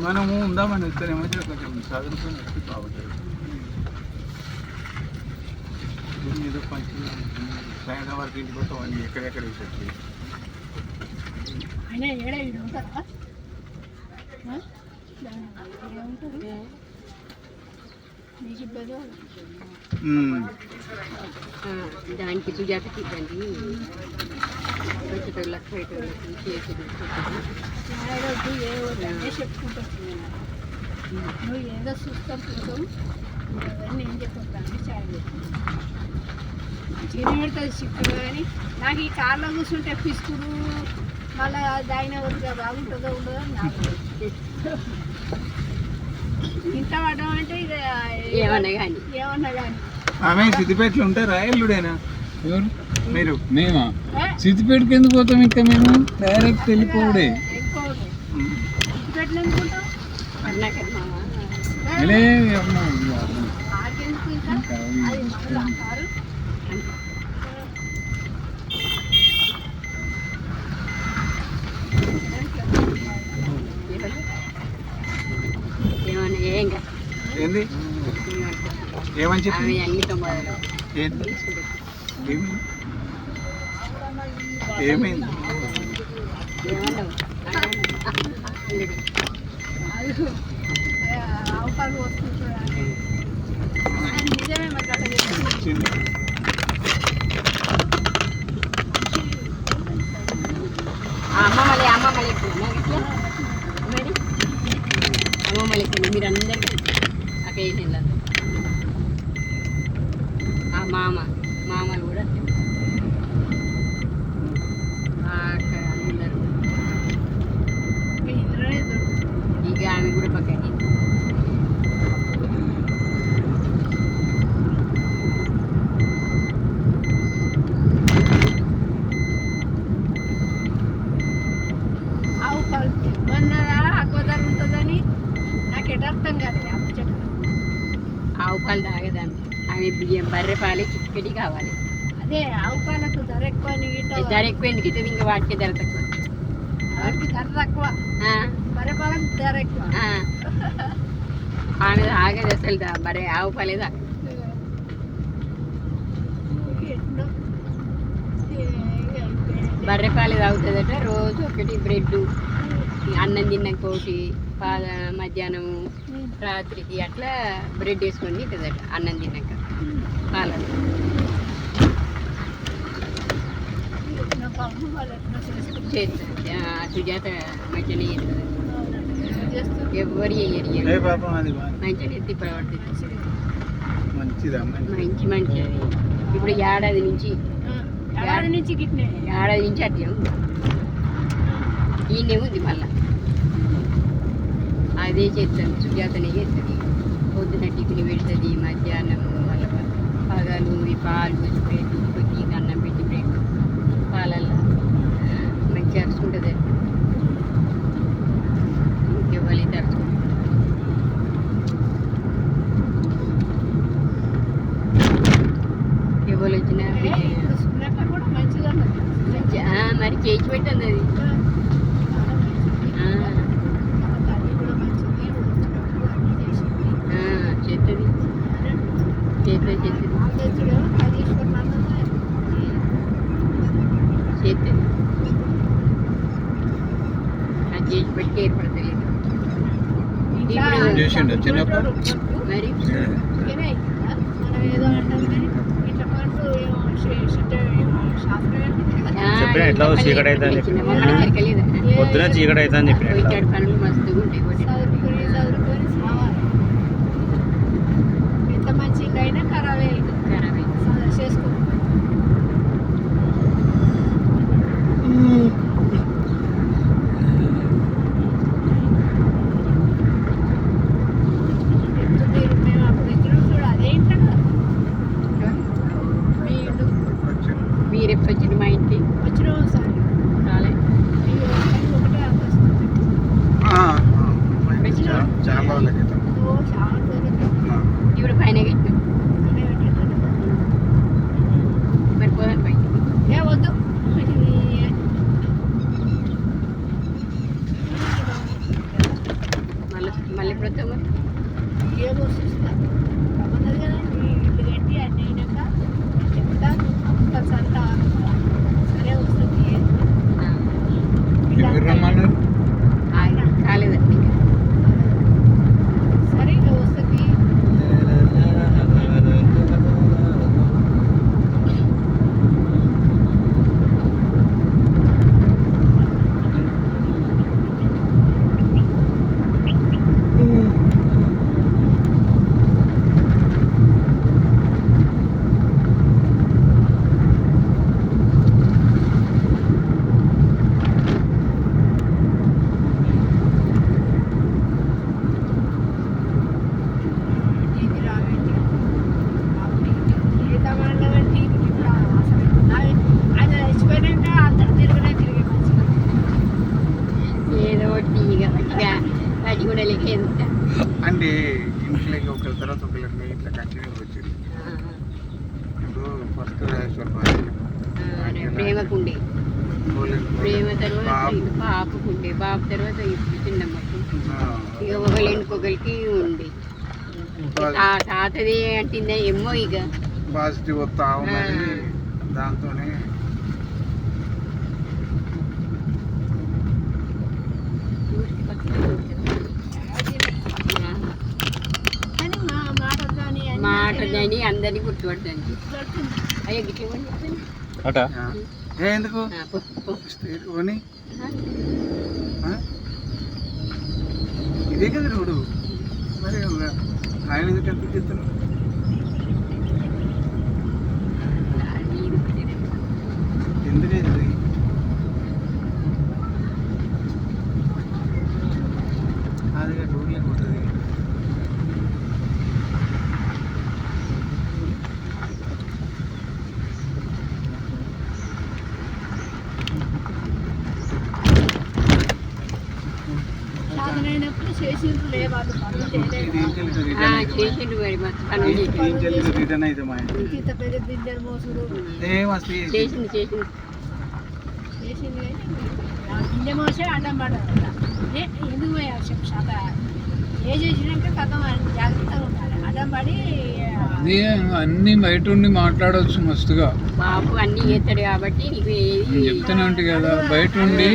మనము ఉందామని వస్తేనేమో కొంచెం చదువుకొని వస్తే బాగుంటుంది. ఏదో కొంచెం సాయంత్రం వరకు ఇంటికి వస్తాం అని ఎక్కడెక్కడ వేసేది దానికి సుజాతకి ఇవ్వండి. వచ్చేటోళ్ళకి పోయేటోళ్ళకి చేసేది నువ్వు ఏదో చూస్తాం చూద్దాం అవన్నీ ఏం చెప్తాను చాయ్ చిన్న పెడుతుంది చిక్కుడు. కానీ నాకు ఈ కార్లో కూర్చుంటే పిసుకుడు మళ్ళీ దాయిన వద్దుగా బాగుంటుందో ఉండదో నాకు ఇంత పడడం అంటే ఇక ఏమన్నా కానీ ఆమె సిద్దిపేటలో ఉంటారా ఎల్లుడేనా? ఎవరు మీరు? మేమా సిద్దిపేటకి ఎందుకు పోతాం? ఇంకా మేము డైరెక్ట్ వెళ్ళిపోవడే. సిద్దిపేటలో ఎందుకుంటాం? ఏంది ఏమని చెప్పి ఏమైంది? అవకాశం వస్తుంది నిజమే మాట్లాడలేదు. అమ్మమ్మలకి మీరు అందరికీ అక్కడ వేసింది. ఆ మామలు కూడా అక్కడ అందరు ఇక ఆమె కూడా పక్కకి ఆవు పాలు మొన్నదా అగ్గోదారు ఉంటుందని నాకు ఎటు అర్థం కాదు. ఆవు పాలు తాగేదాన్ని. ఆమె బియ్యం బర్రె పాలు చిక్కటి కావాలి. అదే ఆవు పాలకు ధర ఎక్కువ. ధర ఎక్కువ ఎందుకు ఇస్తుంది? ఇంకా వాటికి ధర తక్కువ. వాటికి ధర తక్కువ, బర్రె పాలకు ధర ఎక్కువ. ఆమె తాగేది అసలు బర్రె ఆవు పాలే తాగదు. బర్రె పాలు తాగుతుందట. రోజు ఒకటి బ్రెడ్ అన్నం తిన్నాక ఒకటి మధ్యాహ్నం రాత్రికి అట్లా బ్రెడ్ వేసుకొని తింటుందట అన్నం తిన్నాక పాలలో. చేస్తుంది సుజాత మంచిగానే చేస్తుంది. ఎవరు చేయరు మంచిగా ఎత్తి ప్రవర్తిస్తుంది. మంచి అది. ఇప్పుడు ఏడాది నుంచి అట్లా ఉంది. ఈయనే ఉంది మళ్ళా అదే చేస్తాను. సుజాతనే చేస్తుంది. పొద్దున టిఫిన్ పెడుతుంది, మధ్యాహ్నం మళ్ళీ పగలు ఈ పాలు కొంచెం బ్రెడ్ కొద్ది అన్నం పెట్టి బ్రెడ్ పాలల్లో మంచిగా అరుచుకుంటుంది. ఇంకెవ్వాలి అరుచుకుంటుంది. ఎవరు వచ్చినా మరి చేసి పెట్టండి అది. చేస్తుంది అది చేసి పెట్టి ఏర్పడతలేదు. మరి ఎట్లా చీకటి అవుతుంది పొద్దున చీకటి అవుతుంది అని చెప్పి పనులు మస్తుగా ఉంటాయి. ఎంత మంచిగా అయినా ఖరాబ్ చేసుకో. మేము అప్పుడు ఇచ్చినాం చూడు, అదే ఇంట్లో మీరు ఎప్పుడు వచ్చిన మా ఇంటి వచ్చిన ఒకసారి రాలే. ఒకటే చాలా రోజుల క్రితం. ఇప్పుడు పైన కట్టినాం. మరి పోదాం పైకి. ఏ వద్దు ఎంత అంటే ఇంట్లోకి ఒకరి తర్వాత ఒకరికి ఇట్లా కంటిన్యూ వచ్చింది. ఇప్పుడు ఫస్ట్ రాజేశ్వర ప్రేమకుండే ప్రేమ తర్వాత ఇక పాపకుండే బాబు తర్వాత ఇప్పుడు చిన్నమ్మకు ఇక ఒకళ్ళు ఇంకొకరికి ఉండే తాతది అంటుందే ఏమో ఇక పాజిటివ్ వస్తా ఉన్నది. దాంతోనే కానీ మా మాట కానీ మాట కానీ అందరినీ గుర్తుపడతాను అయ్యో గిట్ల చెప్తాను అట ఎందుకు పోనీ ఇదే కదా రోడ్డు మరి ఆయన ఎందుకు ఎంత చెప్తున్నావు? ఎందుకు అది రోడ్లే పోతుంది. సాధనైనప్పుడు చేసిండ్రు లే వాళ్ళు పనులు చేయలేదు. చేసిండు మరి మాకు పనులు చేసిండు రిటర్న్ అయితే మా ఇంత పెద్ద బిడ్డలు మోసుడు ఏమస్తి చేసింది చేసింది చేసింది కానీ బిడ్డ మోసే అడ్డం పడదు. ఎందుకు శాత ఏ చేసినాక కథ జాగ్రత్తగా ఉండాలి. అడ్డం పడి అదే అన్ని బయట ఉండి మాట్లాడవచ్చు మస్తుగా. బాబు అన్ని చేస్తాడు కాబట్టి నీకు నేను చెప్తూనే ఉంటాయి కదా, బయట ఉండి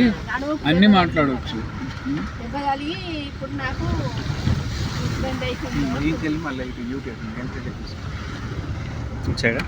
అన్ని మాట్లాడవచ్చు. దెబ్బ కలిగి ఇప్పుడు నాకు ఇబ్బంది అవుతుంది. ఇంకెళ్ళి మళ్ళీ ఇటు యూట్యూబ్ ఎంత చెప్పేసి సైడా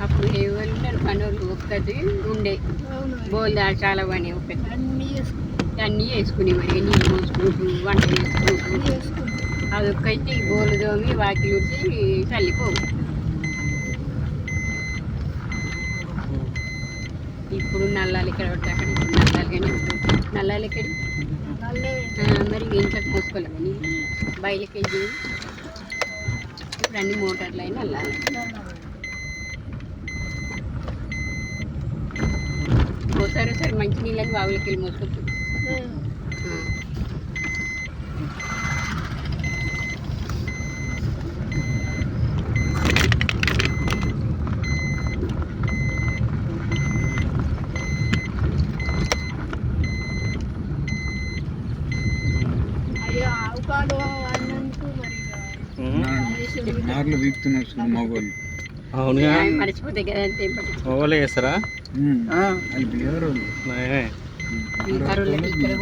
అప్పుడు ఎవరు ఉన్నారు పనులు ఒక్కటి ఉండే అవును బోల్ చాలా పని ఒక్కటి అన్నీ చేసుకుంటాం అన్నీ వేసుకుని మరి నీళ్ళు పోసుకుంటూ వంట చేసుకుంటూ చేసుకుంటాం. అదొక్కటి బోలు దోమి వాకి ఉడిచి చల్లిపోవు. ఇప్పుడు నల్లాలు ఇక్కడ పడితే అక్కడ నల్లాలు కానీ నల్లాలు ఎక్కడి మళ్ళీ మరి ఇంట్లోకి పోసుకోలేము కానీ బయలుకి వెళ్ళి ఇప్పుడు అన్ని మోటార్లు అయినా నల్లాలి. ఒకసారి మంచి నీళ్ళని బావులకి వెళ్ళి మోసుకొచ్చు. అయ్యో అవకాడో అన్నందుకు మరి నార్లు వీక్తున్నారు మగవాళ్ళు. అవునుగా మర్చిపోతే కదా అంతే పట్టించుకో. ఓలే చేస్తారా అది బిహేవియర్ నయమే. ఈ కరువులకి ఇక్కడ